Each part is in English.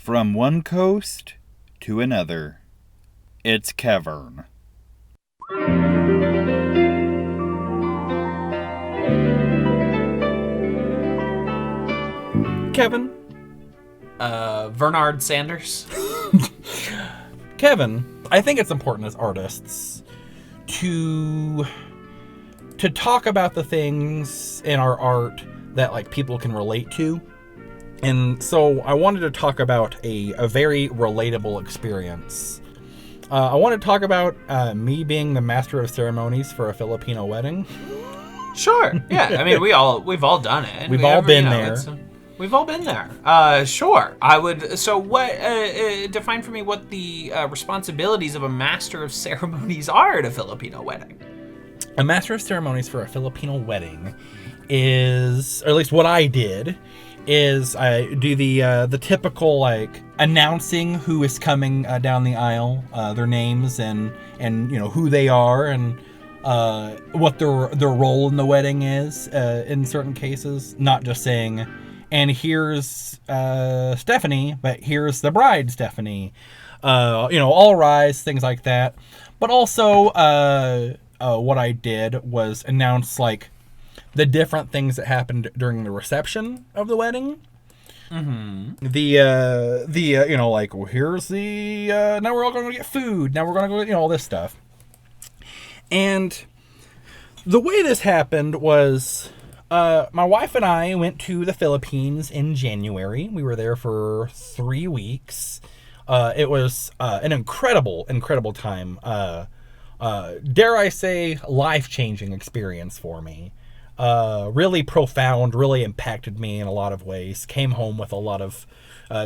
From one coast to another, it's KeVern. Kevin. Bernard Sanders. Kevin, I think it's important as artists to talk about the things in our art that like people can relate to. And so I wanted to talk about a very relatable experience. I want to talk about me being the master of ceremonies for a Filipino wedding. Sure. Yeah. I mean, we've all done it. We've all been there. We've all been there. Sure. I would. So, what? Define for me what the responsibilities of a master of ceremonies are at a Filipino wedding. A master of ceremonies for a Filipino wedding is, or at least what I did, is I do the typical like announcing who is coming down the aisle, their names and you know who they are and what their role in the wedding is in certain cases. Not just saying, and here's Stephanie, but here's the bride, Stephanie. All rise, things like that. But also, what I did was announce like the different things that happened during the reception of the wedding. Mm-hmm. Like, well, here's the now we're all going to get food. Now we're going to go, all this stuff. And the way this happened was, my wife and I went to the Philippines in January. We were there for 3 weeks. It was an incredible time. Dare I say, life-changing experience for me. Really profound, really impacted me in a lot of ways. Came home with a lot of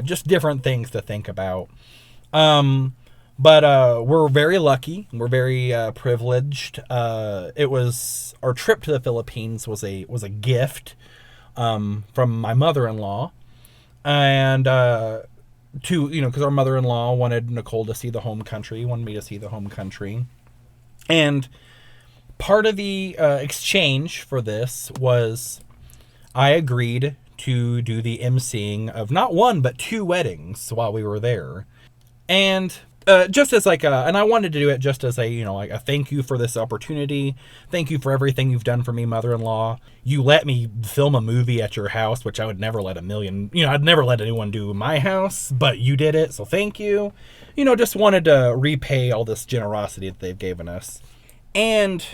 just different things to think about. But we're very lucky. We're very privileged. It was our trip to the Philippines was a gift from my mother-in-law, and because our mother-in-law wanted Nicole to see the home country, wanted me to see the home country, and part of the exchange for this was I agreed to do the emceeing of not one but 2 weddings while we were there, and just as like and I wanted to do it just as a thank you for this opportunity. Thank you for everything you've done for me, mother-in-law. You let me film a movie at your house, which I would never let I'd never let anyone do in my house, but you did it, so thank you. Just wanted to repay all this generosity that they've given us. And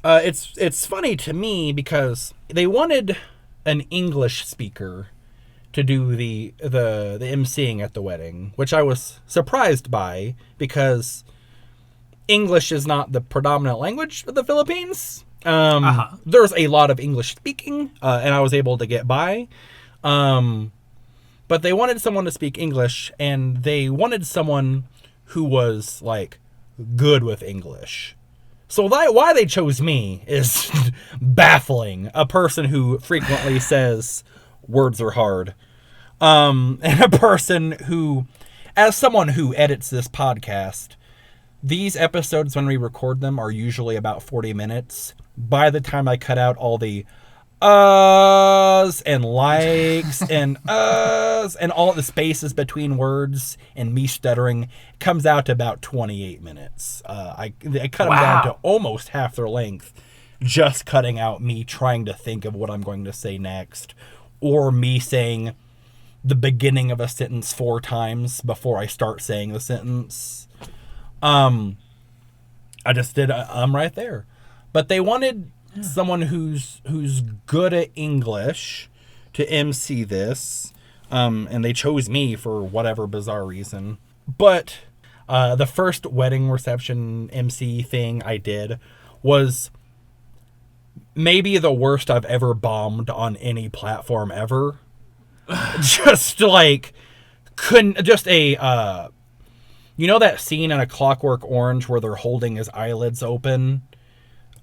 it's funny to me because they wanted an English speaker to do the emceeing at the wedding, which I was surprised by because English is not the predominant language of the Philippines. There's a lot of English speaking, and I was able to get by. But they wanted someone to speak English, and they wanted someone who was like good with English. So why they chose me is baffling. A person who frequently says words are hard. And a person who, as someone who edits this podcast, these episodes when we record them are usually about 40 minutes. By the time I cut out all the uhs and likes and uhs and all the spaces between words and me stuttering, it comes out to about 28 minutes. I cut them down to almost half their length, just cutting out me trying to think of what I'm going to say next, or me saying the beginning of a sentence 4 times before I start saying the sentence. I just did I'm right there. But they wanted someone who's good at English to MC this, and they chose me for whatever bizarre reason. But the first wedding reception MC thing I did was maybe the worst I've ever bombed on any platform ever. Just like that scene in A Clockwork Orange where they're holding his eyelids open?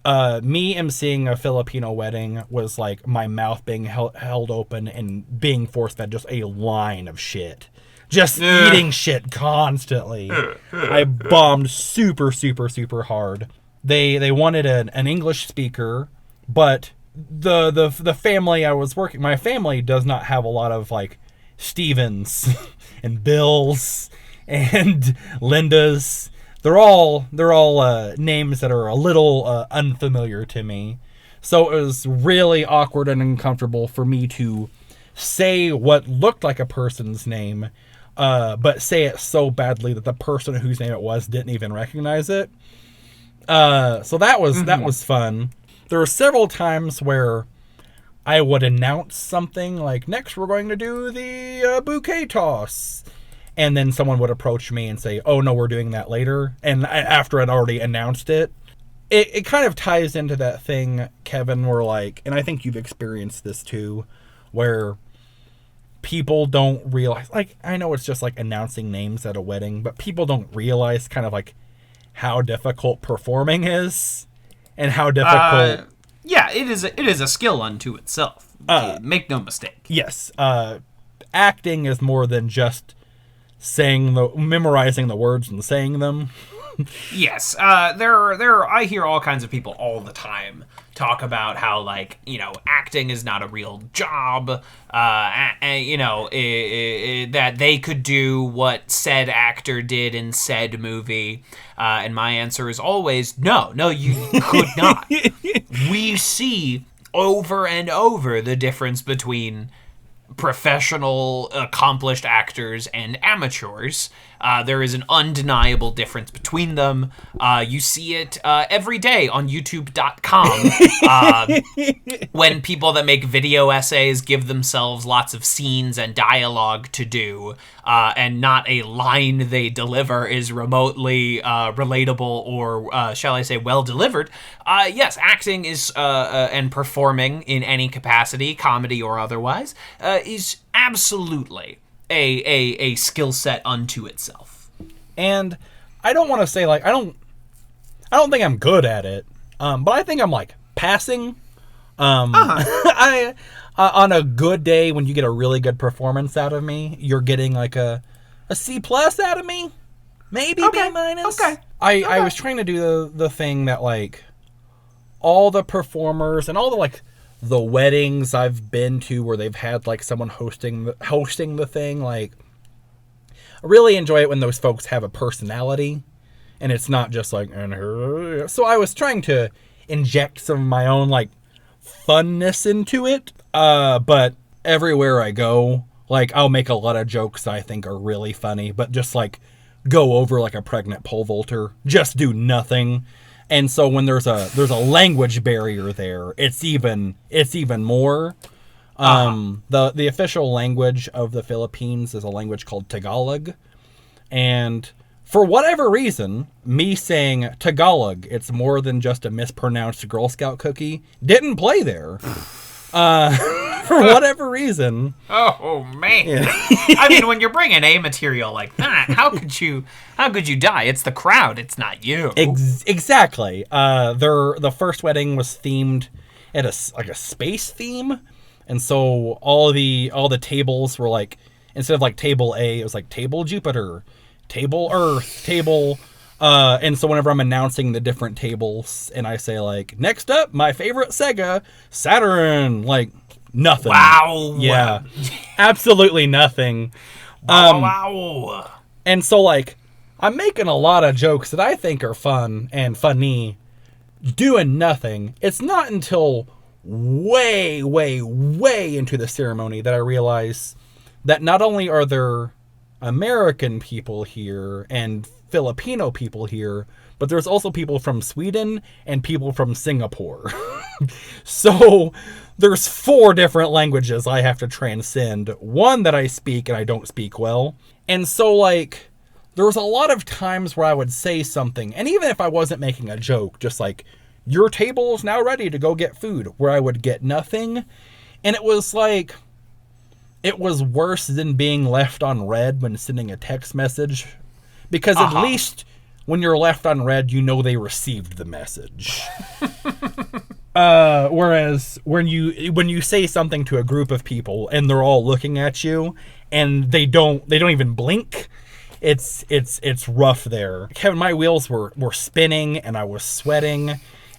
Me emceeing a Filipino wedding was like my mouth being held open and being force-fed just a line of shit. Just eating shit constantly. I bombed super, super, super hard. They wanted an English speaker, but the family I was working, my family does not have a lot of like Stevens and Bill's and Linda's. They're all names that are a little unfamiliar to me. So it was really awkward and uncomfortable for me to say what looked like a person's name, but say it so badly that the person whose name it was didn't even recognize it. So that was fun. There were several times where I would announce something like, next we're going to do the bouquet toss. And then someone would approach me and say, oh no, we're doing that later. And after I'd already announced it. It kind of ties into that thing, Kevin, where like, and I think you've experienced this too, where people don't realize, like, I know it's just like announcing names at a wedding, but people don't realize kind of like how difficult performing is and how difficult. Yeah, it is a skill unto itself. Make no mistake. Yes. Acting is more than just memorizing the words and saying them. Yes, I hear all kinds of people all the time talk about how, like, you know, acting is not a real job, you know, that they could do what said actor did in said movie, and my answer is always, no, you could not. We see over and over the difference between professional, accomplished actors and amateurs. There is an undeniable difference between them. You see it every day on YouTube.com when people that make video essays give themselves lots of scenes and dialogue to do, and not a line they deliver is remotely relatable or, shall I say, well delivered. Yes, acting is and performing in any capacity, comedy or otherwise, is absolutely a skill set unto itself. And I don't want to say, like, I don't think I'm good at it, but I think I'm like passing. I on a good day, when you get a really good performance out of me, you're getting like a C+ out of me, maybe B-. Okay. I was trying to do the thing that, like, all the performers and all the, like, the weddings I've been to where they've had like someone hosting the thing, like, I really enjoy it when those folks have a personality and it's not just like, so I was trying to inject some of my own like funness into it, but everywhere I go, like, I'll make a lot of jokes that I think are really funny, but just like go over like a pregnant pole vaulter, just do nothing. And so when there's a language barrier there, it's even more. The official language of the Philippines is a language called Tagalog. And for whatever reason, me saying Tagalog, it's more than just a mispronounced Girl Scout cookie, didn't play there. For whatever reason. Oh man! Yeah. I mean, when you're bringing A material like that, how could you die? It's the crowd. It's not you. Exactly. The first wedding was themed at a space theme, and so all the tables were like, instead of like table A, it was like table Jupiter, table Earth, table. And so whenever I'm announcing the different tables, and I say like, next up, my favorite Sega, Saturn, like, nothing. Wow. Yeah. Absolutely nothing. Wow. And so, like, I'm making a lot of jokes that I think are fun and funny, doing nothing. It's not until way, way, way into the ceremony that I realize that not only are there American people here and Filipino people here, but there's also people from Sweden and people from Singapore. So there's 4 different languages I have to transcend. One that I speak and I don't speak well. And so, like, there was a lot of times where I would say something, and even if I wasn't making a joke, just like, your table is now ready to go get food, where I would get nothing. And it was like, it was worse than being left on red when sending a text message. Because at least when you're left on red, you know they received the message. Whereas when you say something to a group of people and they're all looking at you and they don't even blink, it's rough there. Kevin, my wheels were spinning and I was sweating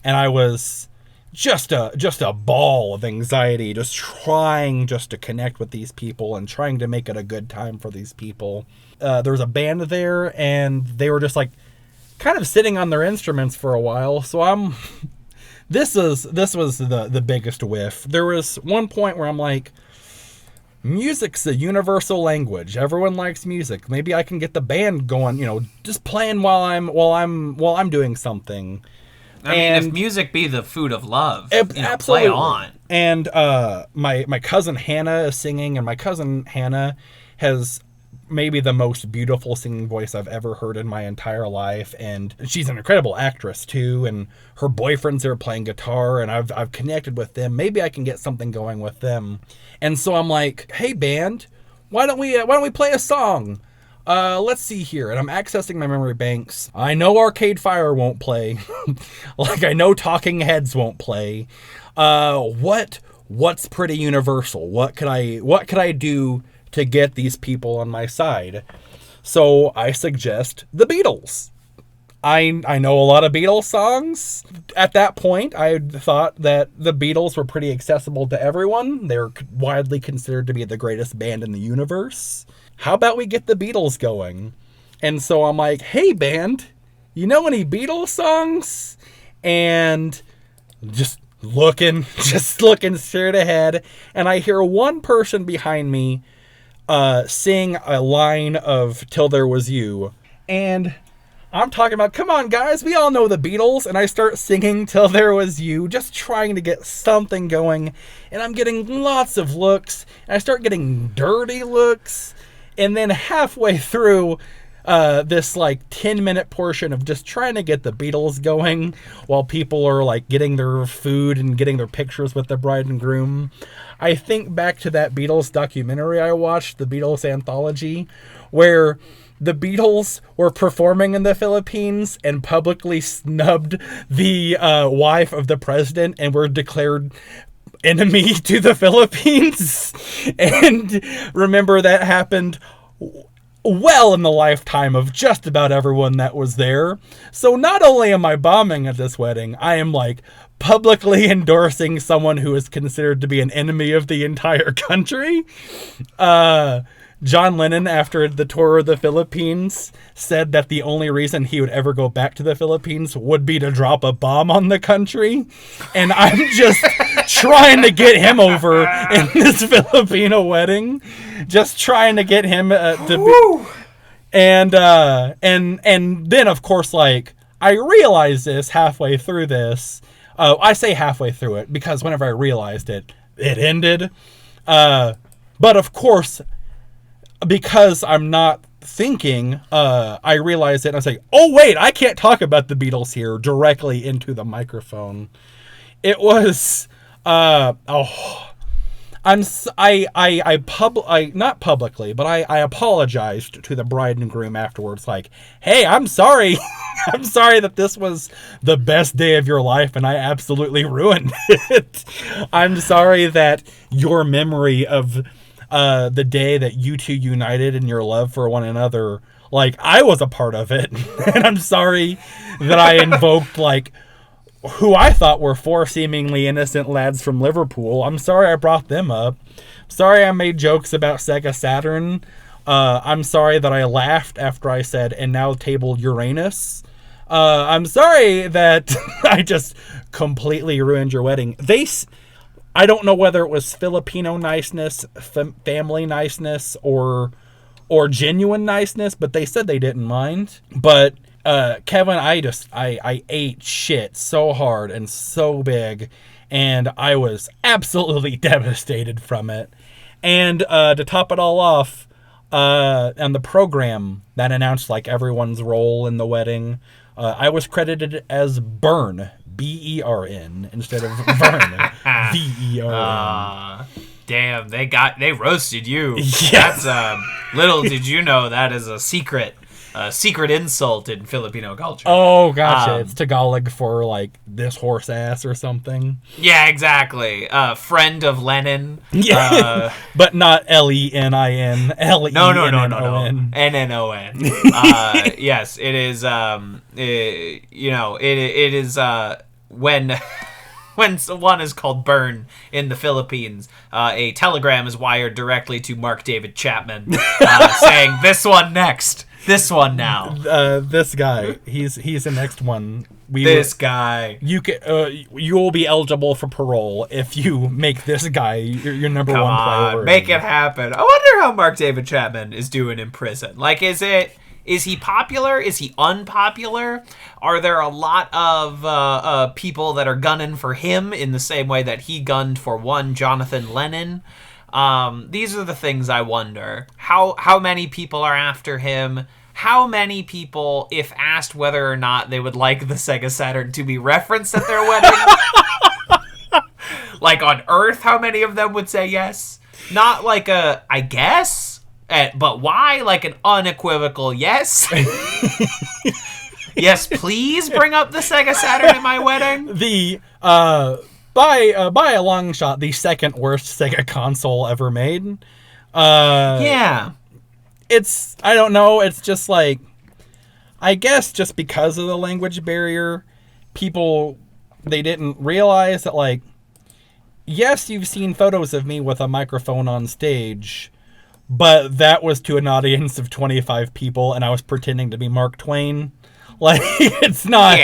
and I was just a ball of anxiety, just trying just to connect with these people and trying to make it a good time for these people. There was a band there, and they were just like kind of sitting on their instruments for a while. So this was the biggest whiff. There was one point where I'm like, music's a universal language. Everyone likes music. Maybe I can get the band going, just playing while I'm doing something. I mean, if music be the food of love, absolutely. Play on. And my cousin Hannah is singing, and my cousin Hannah has maybe the most beautiful singing voice I've ever heard in my entire life, and she's an incredible actress too, and her boyfriend's there playing guitar, and I've connected with them. Maybe I can get something going with them. And so I'm like, hey band, why don't we play a song? Let's see here. And I'm accessing my memory banks. I know Arcade Fire won't play. Like, I know Talking Heads won't play. What's pretty universal? What could I do to get these people on my side? So I suggest the Beatles. I know a lot of Beatles songs. At that point, I thought that the Beatles were pretty accessible to everyone. They're widely considered to be the greatest band in the universe. How about we get the Beatles going? And so I'm like, hey band, you know any Beatles songs? And just looking straight ahead, and I hear one person behind me sing a line of Till There Was You. And I'm talking about, come on guys, we all know the Beatles. And I start singing Till There Was You, just trying to get something going. And I'm getting lots of looks. And I start getting dirty looks. And then halfway through this like 10-minute portion of just trying to get the Beatles going while people are like getting their food and getting their pictures with the bride and groom, I think back to that Beatles documentary I watched, the Beatles Anthology, where the Beatles were performing in the Philippines and publicly snubbed the wife of the president and were declared enemy to the Philippines. And remember, that happened well in the lifetime of just about everyone that was there. So not only am I bombing at this wedding, I am like publicly endorsing someone who is considered to be an enemy of the entire country. John Lennon, after the tour of the Philippines, said that the only reason he would ever go back to the Philippines would be to drop a bomb on the country. And I'm just trying to get him over in this Filipino wedding. Just trying to get him to be... And then, of course, like, I realized this halfway through this. I say halfway through it because whenever I realized it, it ended. But, of course... because I'm not thinking, I realized it, and I was like, oh, wait, I can't talk about the Beatles here directly into the microphone. It was, not publicly, but I apologized to the bride and groom afterwards, like, hey, I'm sorry. I'm sorry that this was the best day of your life and I absolutely ruined it. I'm sorry that your memory of the day that you two united in your love for one another, like, I was a part of it. And I'm sorry that I invoked, like, who I thought were four seemingly innocent lads from Liverpool. I'm sorry I brought them up. Sorry I made jokes about Sega Saturn. I'm sorry that I laughed after I said, and now tabled Uranus. I'm sorry that I just completely ruined your wedding. I don't know whether it was Filipino niceness, family niceness, or genuine niceness, but they said they didn't mind. But KeVern, I ate shit so hard and so big, and I was absolutely devastated from it. And to top it all off, on the program that announced like everyone's role in the wedding, I was credited as Bern. B-E-R-N instead of Vern. V-E-R-N. Damn, they roasted you. Yes. That's little did you know that is a secret insult in Filipino culture. Oh, gotcha. It's Tagalog for like this horse ass or something. Yeah, exactly. Friend of Lenin. Yeah, but not Lenin. Lenin. No. N-N-O-N. Yes, it is. It is when when one is called Burn in the Philippines, a telegram is wired directly to Mark David Chapman, saying, "This one next, this one now." This guy, he's the next one. Guy. You will be eligible for parole if you make this guy your number one priority. Make it happen. I wonder how Mark David Chapman is doing in prison. Like, is he popular? Is he unpopular? Are there a lot of people that are gunning for him in the same way that he gunned for one Jonathan Lennon? These are the things I wonder. How many people are after him? How many people, if asked whether or not they would like the Sega Saturn to be referenced at their wedding, like on Earth, how many of them would say yes? Not like a, I guess, but why? Like an unequivocal yes? Yes, please bring up the Sega Saturn at my wedding. By a long shot, the second worst Sega console ever made. Yeah. I don't know, it's just like, I guess just because of the language barrier, people, they didn't realize that, like, yes, you've seen photos of me with a microphone on stage, but that was to an audience of 25 people, and I was pretending to be Mark Twain. Like, it's not,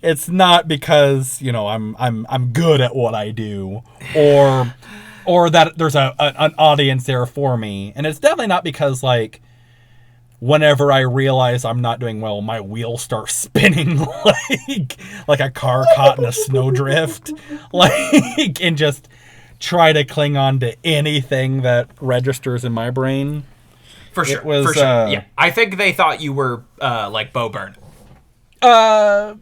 it's not because, you know, I'm good at what I do, or that there's an audience there for me. And it's definitely not because, like, whenever I realize I'm not doing well, my wheels start spinning like a car caught in a snowdrift. Like, and just try to cling on to anything that registers in my brain. For sure. For sure. Yeah. I think they thought you were like Bo Burnham. Yeah.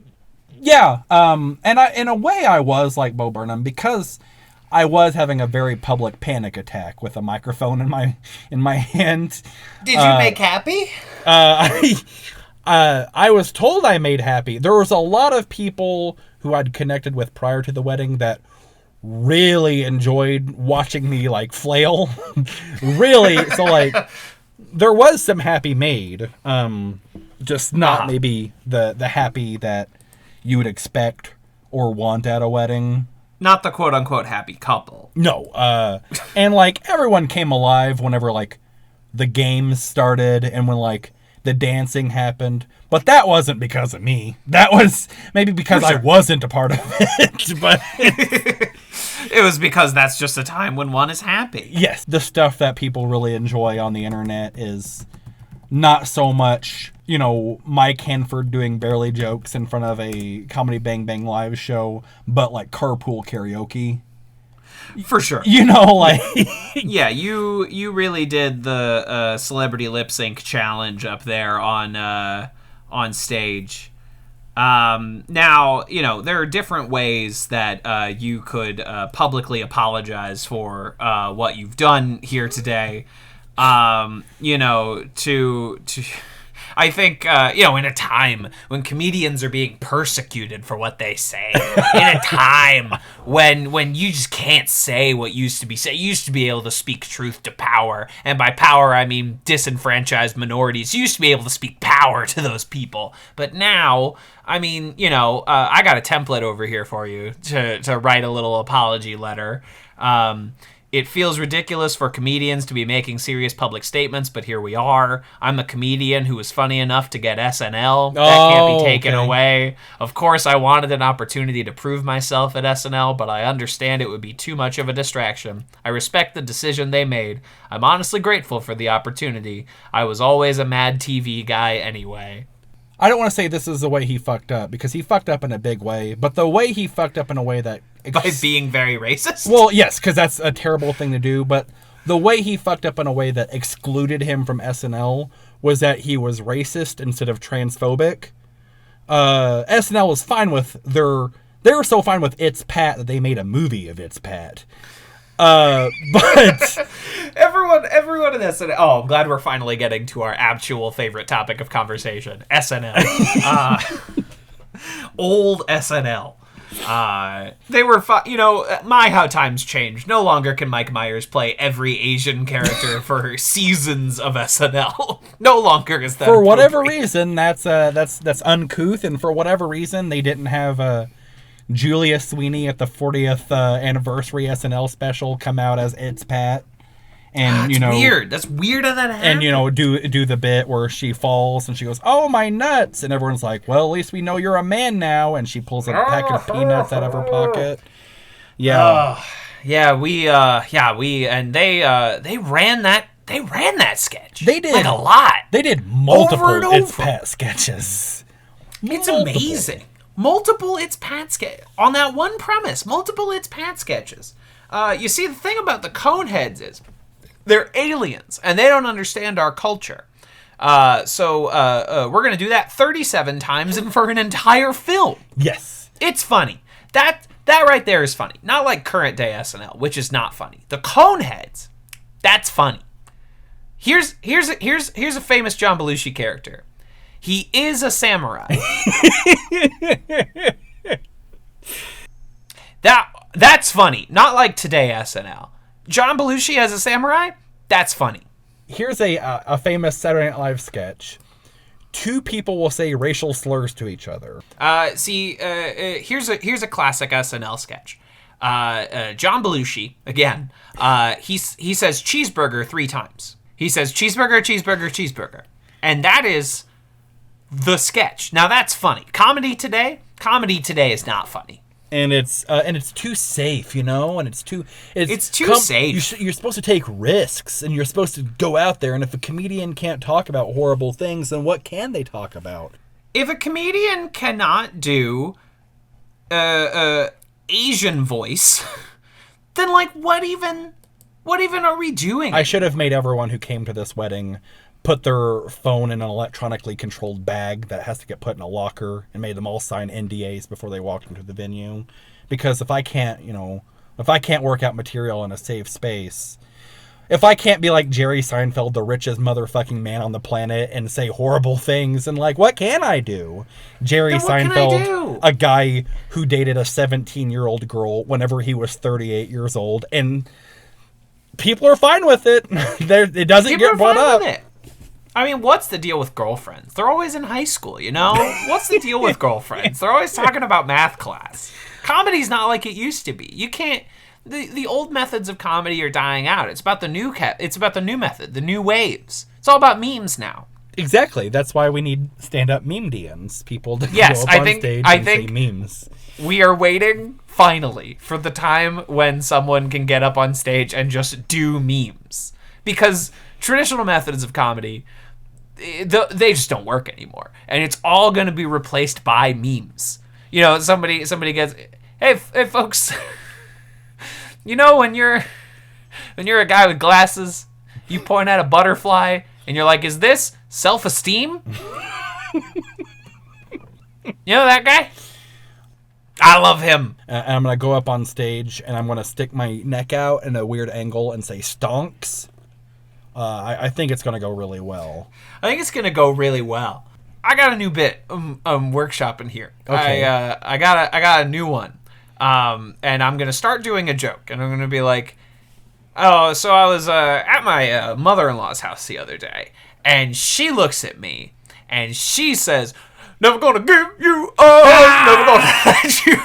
And in a way I was like Bo Burnham because I was having a very public panic attack with a microphone in my hand. Did you make happy? I was told I made happy. There was a lot of people who I'd connected with prior to the wedding that really enjoyed watching me, like, flail. Really. So, like, there was some happy made. Just not maybe the happy that you would expect or want at a wedding. Not the quote-unquote happy couple. No. And, like, everyone came alive whenever, like, the games started and when, like, the dancing happened. But that wasn't because of me. That was maybe because I wasn't a part of it. But it was because that's just a time when one is happy. Yes. The stuff that people really enjoy on the internet is not so much, you know, Mike Hanford doing barely jokes in front of a Comedy Bang Bang live show, but like carpool karaoke. For sure. You know, like... Yeah, you really did the celebrity lip sync challenge up there on stage. Now, you know, there are different ways that you could publicly apologize for what you've done here today. You know, to I think, you know, in a time when comedians are being persecuted for what they say, in a time when you just can't say what used to be said, you used to be able to speak truth to power, and by power I mean disenfranchised minorities. You used to be able to speak power to those people, but now, I mean, you know, I got a template over here for you to write a little apology letter. It feels ridiculous for comedians to be making serious public statements, but here we are. I'm a comedian who was funny enough to get SNL. That can't be taken away. Of course, I wanted an opportunity to prove myself at SNL, but I understand it would be too much of a distraction. I respect the decision they made. I'm honestly grateful for the opportunity. I was always a Mad TV guy anyway. I don't want to say this is the way he fucked up, because he fucked up in a big way, but the way he fucked up in a way that... By being very racist? Well, yes, because that's a terrible thing to do, but the way he fucked up in a way that excluded him from SNL was that he was racist instead of transphobic. SNL was fine with they were so fine with It's Pat that they made a movie of It's Pat. But everyone in SNL. Oh, I'm glad we're finally getting to our actual favorite topic of conversation: SNL. Old SNL. They were you know, how times changed. No longer can Mike Myers play every Asian character for seasons of SNL. No longer is that. For whatever reason, that's uncouth, and for whatever reason, they didn't have Julia Sweeney at the 40th anniversary SNL special come out as It's Pat. And, That's weird. That's weird how that happened. And, do the bit where she falls and she goes, "Oh, my nuts." And everyone's like, "Well, at least we know you're a man now." And she pulls a pack of peanuts out of her pocket. Yeah. They ran that sketch. They did. Like a lot. They did multiple Over and over. It's Pat sketches. It's Multiple. amazing. Multiple It's Pat sketches. On that one premise, multiple It's Pat sketches. You see, the thing about the Coneheads is they're aliens, and they don't understand our culture. So we're going to do that 37 times and for an entire film. Yes. It's funny. That right there is funny. Not like current day SNL, which is not funny. The Coneheads, that's funny. Here's a famous John Belushi character. He is a samurai. That's funny. Not like today SNL. John Belushi as a samurai, that's funny. Here's a famous Saturday Night Live sketch. Two people will say racial slurs to each other. Here's a classic SNL sketch. John Belushi, again, he says cheeseburger 3 times. He says cheeseburger, cheeseburger, cheeseburger. And that is the sketch. Now that's funny. Comedy today is not funny. And it's too safe, and it's too safe. You're supposed to take risks, and you're supposed to go out there. And if a comedian can't talk about horrible things, then what can they talk about? If a comedian cannot do Asian voice, then like what even are we doing? I should have made everyone who came to this wedding put their phone in an electronically controlled bag that has to get put in a locker, and made them all sign NDAs before they walked into the venue. Because if I can't work out material in a safe space, if I can't be like Jerry Seinfeld, the richest motherfucking man on the planet, and say horrible things, and like, what can I do? Jerry Seinfeld, a guy who dated a 17-year-old girl whenever he was 38 years old, and people are fine with it. It doesn't get brought up. I mean, what's the deal with girlfriends? They're always in high school, What's the deal with girlfriends? They're always talking about math class. Comedy's not like it used to be. You can't. The old methods of comedy are dying out. It's about the new method, the new waves. It's all about memes now. Exactly. That's why we need stand-up meme-dians. People to go up on stage and say memes. We are waiting, finally, for the time when someone can get up on stage and just do memes. Because traditional methods of comedy, they just don't work anymore. And it's all going to be replaced by memes. Somebody gets, hey folks, when you're a guy with glasses, you point at a butterfly, and you're like, is this self-esteem? That guy? I love him. And I'm going to go up on stage, and I'm going to stick my neck out in a weird angle and say stonks. I think it's going to go really well. I think it's going to go really well. I got a new bit workshopping here. Okay. I got a new one. And I'm going to start doing a joke. And I'm going to be like, oh, so I was at my mother-in-law's house the other day. And she looks at me, and she says, never gonna give you up, never gonna let you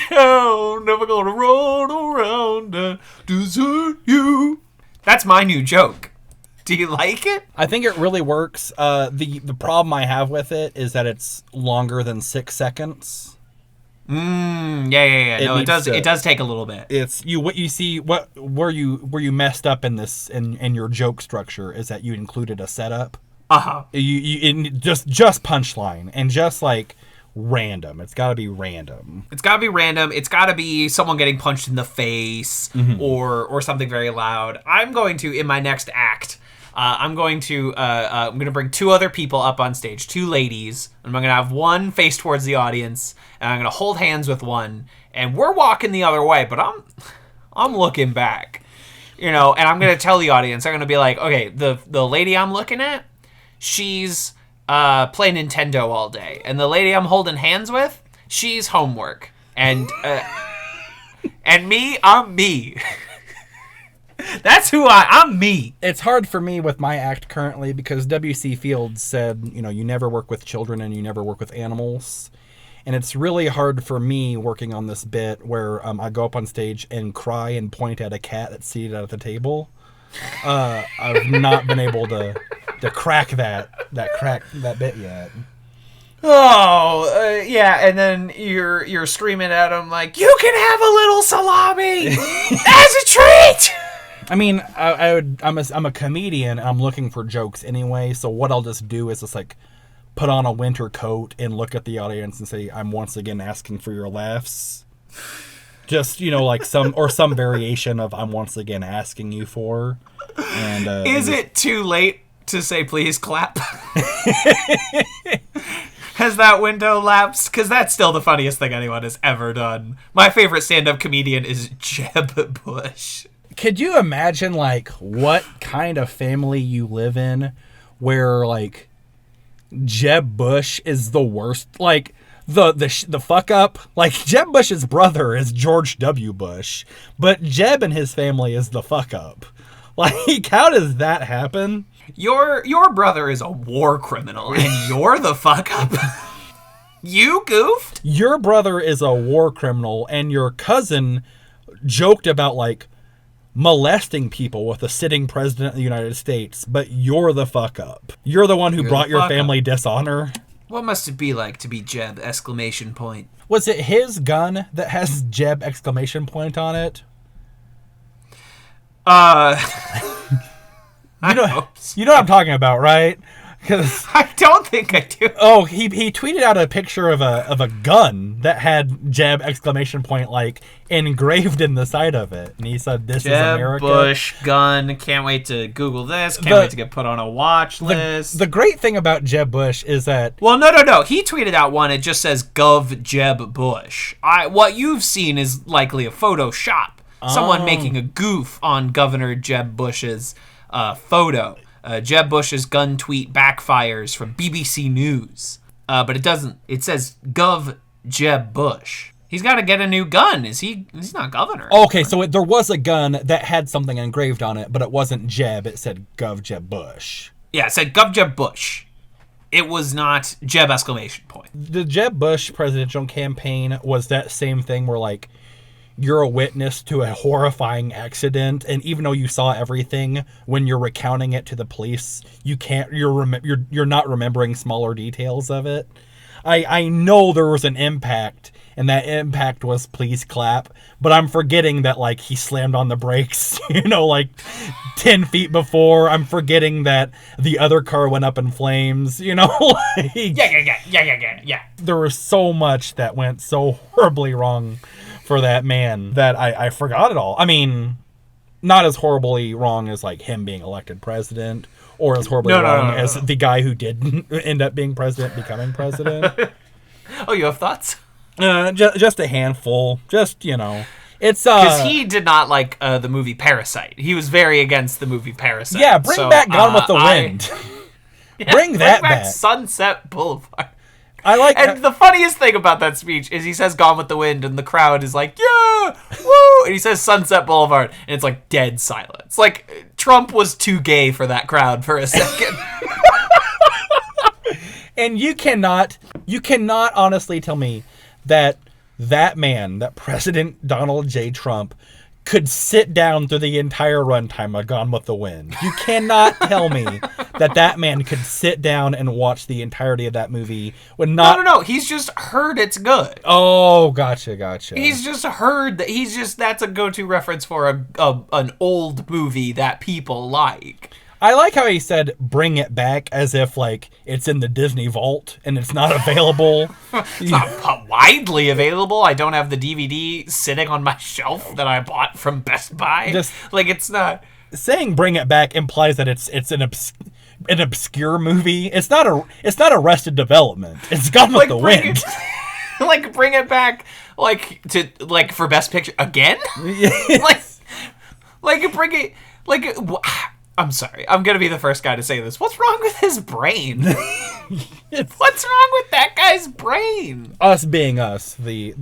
down, never gonna run around and desert you. That's my new joke. Do you like it? I think it really works. The problem I have with it is that it's longer than 6 seconds. Yeah. It does take a little bit. It's where you messed up in this in your joke structure is that you included a setup. You just punchline and just like random. It's got to be random. It's got to be someone getting punched in the face or something very loud. I'm going to, in my next act, I'm going to bring 2 other people up on stage, 2 ladies, and I'm going to have one face towards the audience, and I'm going to hold hands with one, and we're walking the other way, but I'm looking back, and I'm going to tell the audience, I'm going to be like, okay, the lady I'm looking at, she's playing Nintendo all day, and the lady I'm holding hands with, she's homework, and me, I'm me. That's who I'm me. It's hard for me with my act currently because W.C. Fields said, you never work with children and you never work with animals. And it's really hard for me working on this bit where I go up on stage and cry and point at a cat that's seated at the table. I've not been able to crack that bit yet. Oh, yeah, and then you're screaming at him like, "You can have a little salami as a treat." I mean, I'm a comedian and I'm looking for jokes anyway, so what I'll just do is just like put on a winter coat and look at the audience and say, "I'm once again asking for your laughs." Just, like some variation of "I'm once again asking you for." And is it too late to say please clap? Has that window lapsed? Because that's still the funniest thing anyone has ever done. My favorite stand-up comedian is Jeb Bush. Could you imagine, like, what kind of family you live in where, like, Jeb Bush is the worst? Like, the fuck up? Like, Jeb Bush's brother is George W. Bush, but Jeb and his family is the fuck up. Like, how does that happen? Your brother is a war criminal, and you're the fuck up. You goofed? Your brother is a war criminal, and your cousin joked about, like, molesting people with a sitting president of the United States, but you're the fuck up. You're the one who brought your family dishonor. What must it be like to be Jeb ? Was it his gun that has Jeb ! On it? You know what I'm talking about, right? 'Cause I don't think I do. Oh, he tweeted out a picture of a gun that had Jeb ! Like engraved in the side of it, and he said, "This is America." Jeb Bush gun. Can't wait to Google this. Can't wait to get put on a watch list. The great thing about Jeb Bush is that no. He tweeted out one. It just says "Gov Jeb Bush." What you've seen is likely a Photoshop. Someone making a goof on Governor Jeb Bush's photo. Jeb Bush's gun tweet backfires from BBC News. But it doesn't. It says Gov Jeb Bush. He's got to get a new gun. He's not governor. Okay, so there was a gun that had something engraved on it, but it wasn't Jeb. It said Gov Jeb Bush. Yeah, it said Gov Jeb Bush. It was not Jeb ! The Jeb Bush presidential campaign was that same thing where, like, you're a witness to a horrifying accident, and even though you saw everything, when you're recounting it to the police, you're not remembering smaller details of it. I know there was an impact, and that impact was please clap, but I'm forgetting that, like, he slammed on the brakes, like 10 feet before. I'm forgetting that the other car went up in flames, like, Yeah. There was so much that went so horribly wrong for that man that I forgot it all. I mean, not as horribly wrong as, like, him being elected president, or as horribly wrong as the guy who didn't end up being president becoming president. Oh, you have thoughts? Just a handful. Just, it's because he did not like the movie Parasite. He was very against the movie Parasite. Yeah, bring back Gone with the Wind. Bring that back. Sunset Boulevard. I like and the funniest thing about that speech is he says Gone with the Wind and the crowd is like, yeah, woo, and he says Sunset Boulevard and it's like dead silence. Like, Trump was too gay for that crowd for a second. And you cannot honestly tell me that man, that President Donald J. Trump, could sit down through the entire runtime of Gone with the Wind. You cannot tell me that man could sit down and watch the entirety of that movie when not... No. He's just heard it's good. Oh, gotcha. He's just heard that. That's a go-to reference for an old movie that people like. I like how he said, bring it back, as if, like, it's in the Disney vault and it's not available. It's not widely available. I don't have the DVD sitting on my shelf that I bought from Best Buy. It's not... Saying bring it back implies that it's an obscure movie. It's not Arrested Development. It's Gone with the Wind. Bring it back, for Best Picture again? Yes. Bring it... I'm sorry. I'm going to be the first guy to say this. What's wrong with his brain? What's wrong with that guy's brain? Us being us, the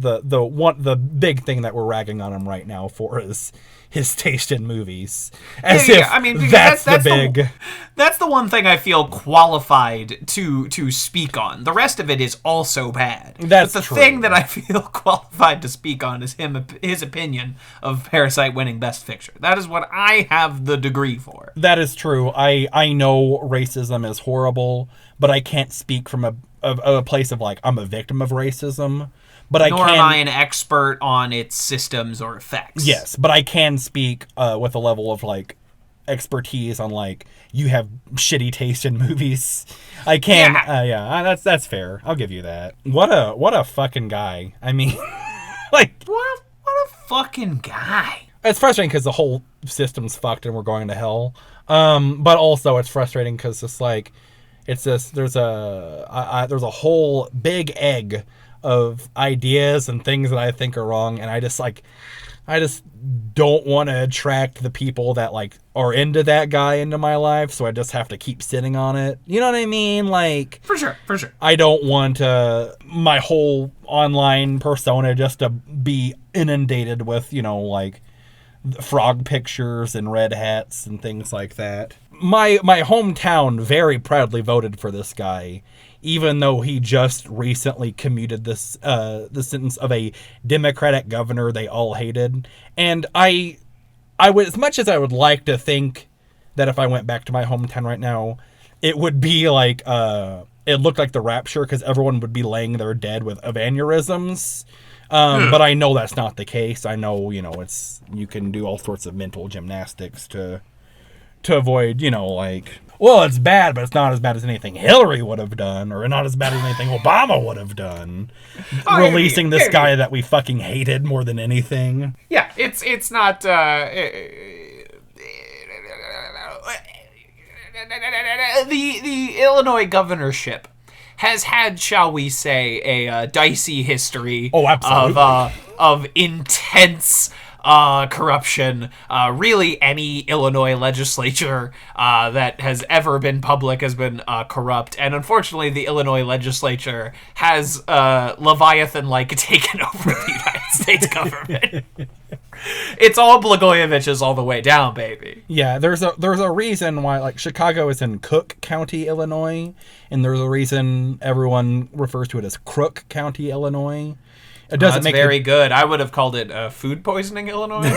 big thing that we're ragging on him right now for is his taste in movies. As Yeah, if I mean, because that's that's the big... that's the one thing I feel qualified to speak on. The rest of it is also bad. That's but the true. thing that I feel qualified to speak on is his opinion of Parasite winning Best Picture. That is what I have the degree for. That is true. I know racism is horrible, but I can't speak from a place of like, I'm a victim of racism. But Nor am I an expert on its systems or effects. Yes, but I can speak with a level of like expertise on like, you have shitty taste in movies. I can, that's fair. I'll give you that. What a fucking guy. I mean, like, what a fucking guy. It's frustrating because the whole system's fucked and we're going to hell. But also it's frustrating because it's like, it's this. There's a whole big egg of ideas and things that I think are wrong, and I just don't want to attract the people that like are into that guy into my life, so I just have to keep sitting on it. You know what I mean? Like, for sure. I don't want my whole online persona just to be inundated with, you know, like frog pictures and red hats and things like that. My hometown very proudly voted for this guy, even though he just recently commuted the sentence of a Democratic governor they all hated. And I would, as much as I would like to think that if I went back to my hometown right now, it would be like, it looked like the rapture because everyone would be laying there dead with aneurysms. But I know that's not the case. I know, you know, you can do all sorts of mental gymnastics to avoid, you know, like, well, it's bad, but it's not as bad as anything Hillary would have done, or not as bad as anything Obama would have done. Releasing this guy that we fucking hated more than anything. Yeah, it's not. The Illinois governorship has had, shall we say, a dicey history of intense corruption. Really, any Illinois legislature that has ever been public has been corrupt, and unfortunately, the Illinois legislature has Leviathan-like taken over the United States government. It's all Blagojevich's all the way down, baby. Yeah, there's a reason why, like, Chicago is in Cook County, Illinois, and there's a reason everyone refers to it as Crook County, Illinois. It doesn't make very good. I would have called it food poisoning, Illinois.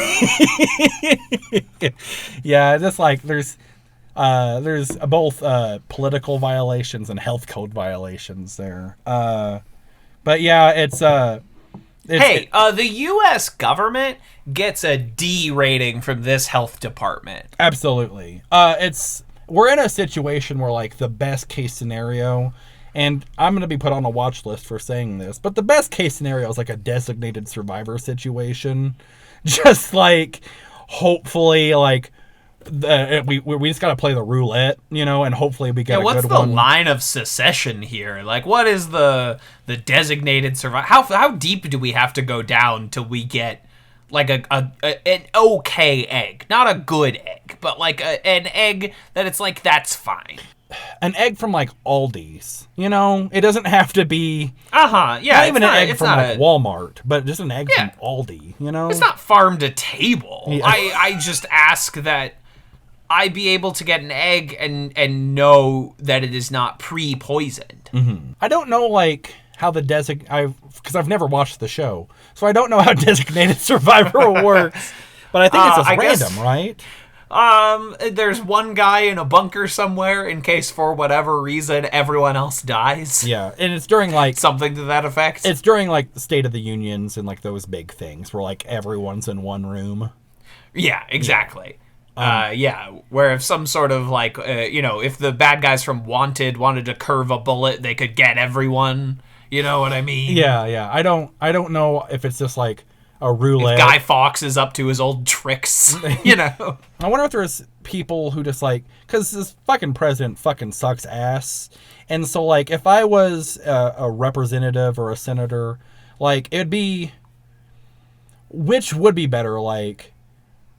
Yeah, just like there's both political violations and health code violations there. But yeah, it's the U.S. government gets a D rating from this health department. Absolutely. We're in a situation where, like, the best case scenario, and I'm going to be put on a watch list for saying this, but the best case scenario is like a designated survivor situation. Just like, hopefully, like, we just got to play the roulette, you know, and hopefully we get a good one. What's the line of secession here? Like, what is the designated survivor? How deep do we have to go down till we get like an okay egg, not a good egg, but like an egg that it's like, that's fine. An egg from like Aldi's, you know, it doesn't have to be. Yeah. Not even an egg from like Walmart, but just an egg from Aldi, you know. It's not farm to table. Yeah. I just ask that I be able to get an egg and know that it is not pre-poisoned. Mm-hmm. I don't know like how the because I've never watched the show, so I don't know how designated survivor works. But I think it's just random, right? There's one guy in a bunker somewhere in case for whatever reason everyone else dies. Yeah, and it's during like something to that effect. It's during like the State of the Unions and like those big things where like everyone's in one room. Yeah, exactly. Where if some sort of like, if the bad guys from Wanted wanted to curve a bullet, they could get everyone. You know what I mean? Yeah. I don't know if it's just like a roulette. If Guy Fawkes is up to his old tricks, you know. I wonder if there's people who just like, because this fucking president fucking sucks ass. And so like, if I was a representative or a senator, like which would be better? Like,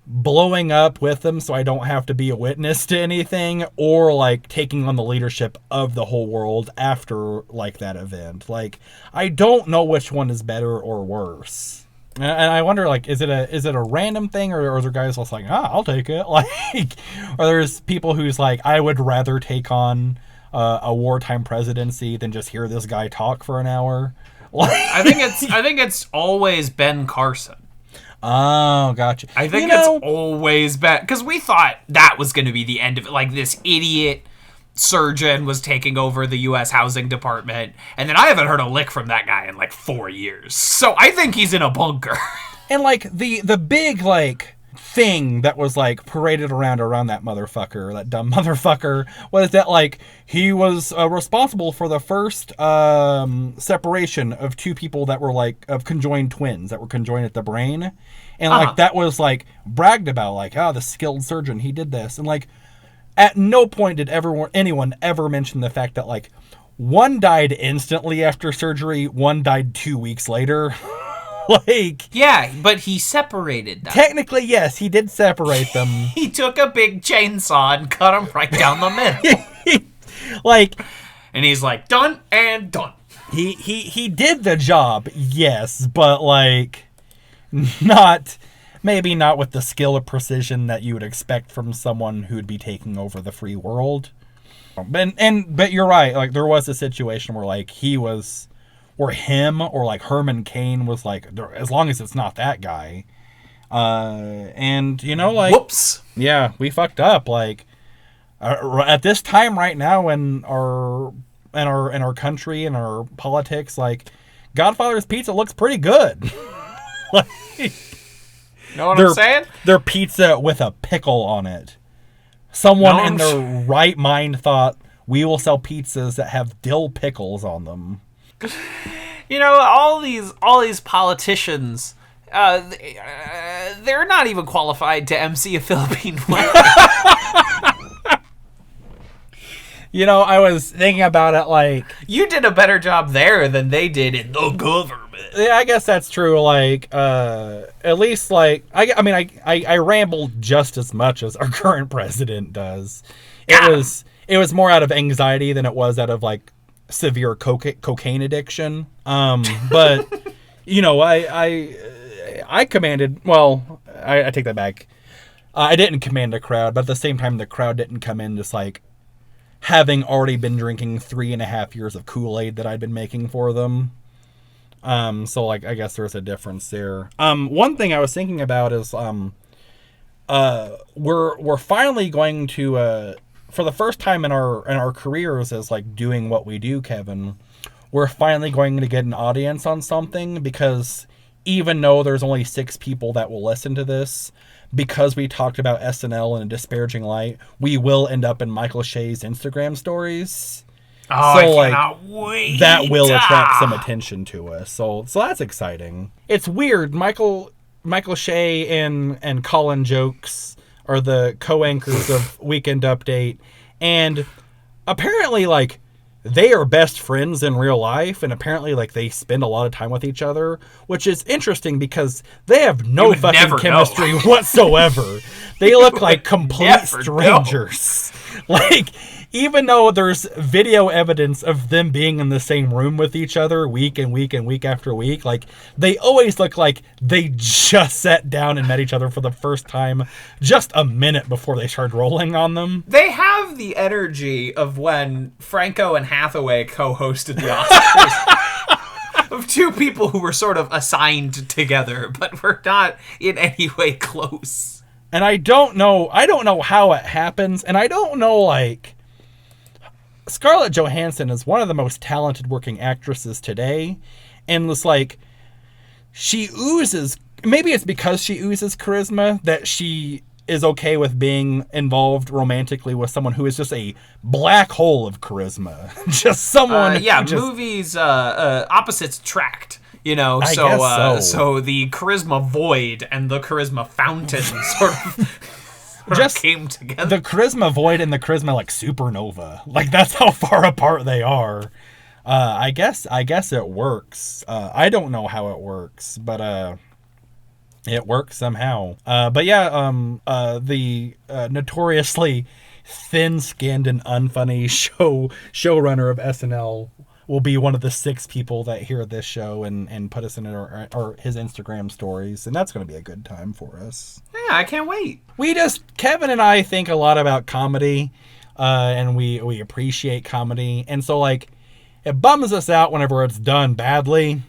blowing up with them so I don't have to be a witness to anything, or like taking on the leadership of the whole world after like that event. Like, I don't know which one is better or worse. And I wonder, like, is it a random thing, or are there guys just like, I'll take it? Like, or there's people who's like, I would rather take on a wartime presidency than just hear this guy talk for an hour. Like, I think it's always Ben Carson. Oh, gotcha. I think it's always been, because we thought that was going to be the end of it. Like, this idiot surgeon was taking over the U.S. housing department, and then I haven't heard a lick from that guy in like 4 years. So I think he's in a bunker. And like the big like thing that was like paraded around that motherfucker, that dumb motherfucker, was that like he was responsible for the first separation of two people that were like of conjoined twins that were conjoined at the brain, and like that was like bragged about, like, the skilled surgeon, he did this. And like at no point did anyone ever mention the fact that like one died instantly after surgery, one died 2 weeks later. Like, yeah, but he separated them. Technically, yes, he did separate them. He took a big chainsaw and cut them right down the middle. Like, and he's like, done and done. He did the job, yes, but like maybe not with the skill or precision that you would expect from someone who would be taking over the free world. But you're right, like there was a situation where like he was, or him, or like Herman Cain was like, as long as it's not that guy. And you know, like, whoops. Yeah, we fucked up. Like at this time right now in our country and our politics, like Godfather's Pizza looks pretty good. Like, know what I'm saying? Their pizza with a pickle on it. Someone in their right mind thought, we will sell pizzas that have dill pickles on them. You know, all these politicians, they're not even qualified to MC a Philippine wedding. You know, I was thinking about it like, you did a better job there than they did in the government. Yeah, I guess that's true. Like, at least like, I rambled just as much as our current president does. It was more out of anxiety than it was out of like severe cocaine addiction. But you know, I commanded. Well, I take that back. I didn't command a crowd, but at the same time, the crowd didn't come in just like having already been drinking 3.5 years of Kool-Aid that I'd been making for them. So like, I guess there's a difference there. One thing I was thinking about is, we're finally going to, for the first time in our careers as like doing what we do, Kevin, we're finally going to get an audience on something, because even though there's only 6 people that will listen to this, because we talked about SNL in a disparaging light, we will end up in Michael Shea's Instagram stories. Oh, so, I cannot wait. That will attract some attention to us. So that's exciting. It's weird. Michael Shea and Colin Jokes are the co-anchors of Weekend Update, and apparently like they are best friends in real life, and apparently like they spend a lot of time with each other, which is interesting because they have no fucking chemistry whatsoever. They look like complete strangers. Like, even though there's video evidence of them being in the same room with each other week and week and week after week, like they always look like they just sat down and met each other for the first time just a minute before they started rolling on them. They have the energy of when Franco and Hathaway co-hosted the Oscars. Of two people who were sort of assigned together, but were not in any way close. And I don't know how it happens, and I don't know, like, Scarlett Johansson is one of the most talented working actresses today, and it's like, she oozes, maybe it's because she oozes charisma that she is okay with being involved romantically with someone who is just a black hole of charisma. Just someone... movies, opposites attract. You know, so the charisma void and the charisma fountain sort of just came together. The charisma void and the charisma like supernova, like that's how far apart they are. I guess it works. I don't know how it works, but it works somehow. But yeah, the notoriously thin-skinned and unfunny showrunner of SNL will be one of the 6 people that hear this show and put us in or his Instagram stories, and that's going to be a good time for us. Yeah, I can't wait. Kevin and I think a lot about comedy, and we appreciate comedy, and so like it bums us out whenever it's done badly,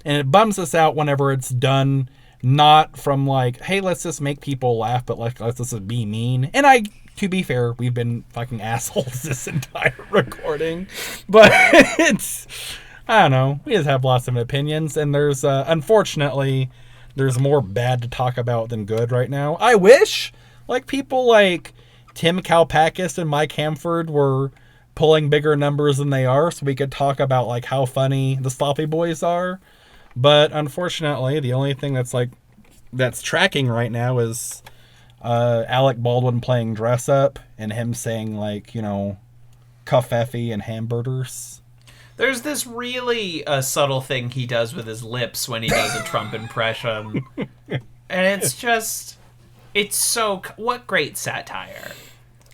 and it bums us out whenever it's done not from like, hey, let's just make people laugh, but like let's just be mean. And to be fair, we've been fucking assholes this entire recording, but it's, I don't know, we just have lots of opinions, and there's unfortunately there's more bad to talk about than good right now. I wish like people like Tim Kalpakis and Mike Hamford were pulling bigger numbers than they are, so we could talk about like how funny the Sloppy Boys are. But unfortunately, the only thing that's tracking right now is Alec Baldwin playing dress up and him saying like, you know, cuffeffy and hamburgers. There's this really subtle thing he does with his lips when he does a Trump impression. And it's so, what great satire.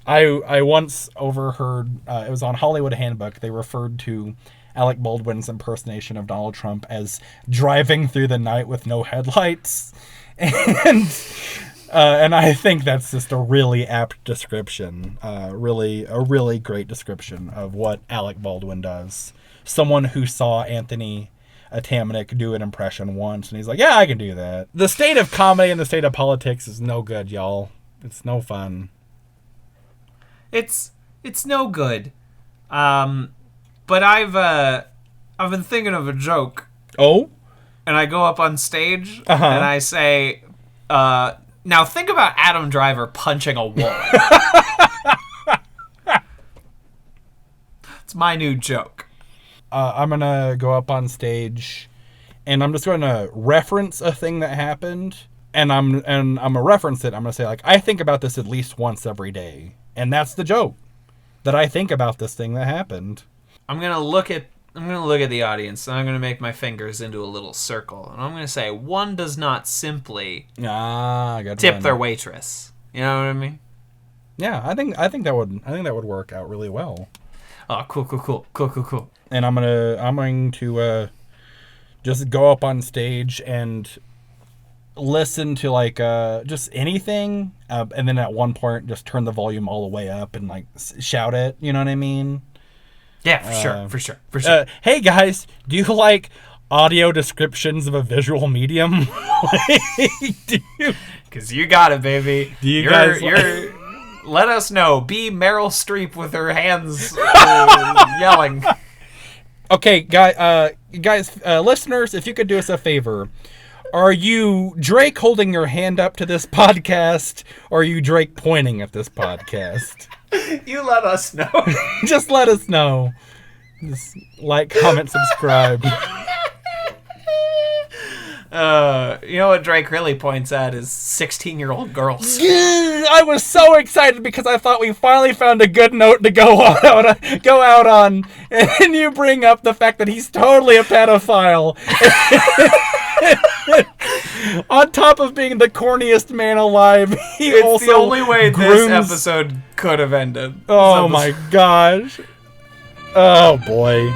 I once overheard, it was on Hollywood Handbook, they referred to Alec Baldwin's impersonation of Donald Trump as driving through the night with no headlights. And I think that's just a really apt description, a really great description of what Alec Baldwin does. Someone who saw Anthony Atamanuik do an impression once, and he's like, yeah, I can do that. The state of comedy and the state of politics is no good, y'all. It's no fun. It's no good. But I've been thinking of a joke. Oh? And I go up on stage and I say, now think about Adam Driver punching a wall. It's my new joke. I'm going to go up on stage and I'm just going to reference a thing that happened. And I'm going to reference it. I'm going to say, like, I think about this at least once every day. And that's the joke, that I think about this thing that happened. I'm gonna look at the audience, and I'm gonna make my fingers into a little circle, and I'm gonna say, one does not simply tip their waitress. You know what I mean? Yeah, I think that would work out really well. Oh, cool. And I'm going to just go up on stage and listen to like just anything, and then at one point just turn the volume all the way up and like shout it. You know what I mean? Yeah, for sure. Hey guys, do you like audio descriptions of a visual medium? Because you got it, baby. Do you guys? Let us know. Be Meryl Streep with her hands yelling. Okay, guys, listeners, if you could do us a favor. Are you Drake holding your hand up to this podcast, or are you Drake pointing at this podcast? You let us know. Just let us know. Just like, comment, subscribe. You know what Drake really points at is 16-year-old girls. I was so excited because I thought we finally found a good note to go out on, and you bring up the fact that he's totally a pedophile. On top of being the corniest man alive, it's the only way this episode could have ended. Oh my gosh. Oh boy.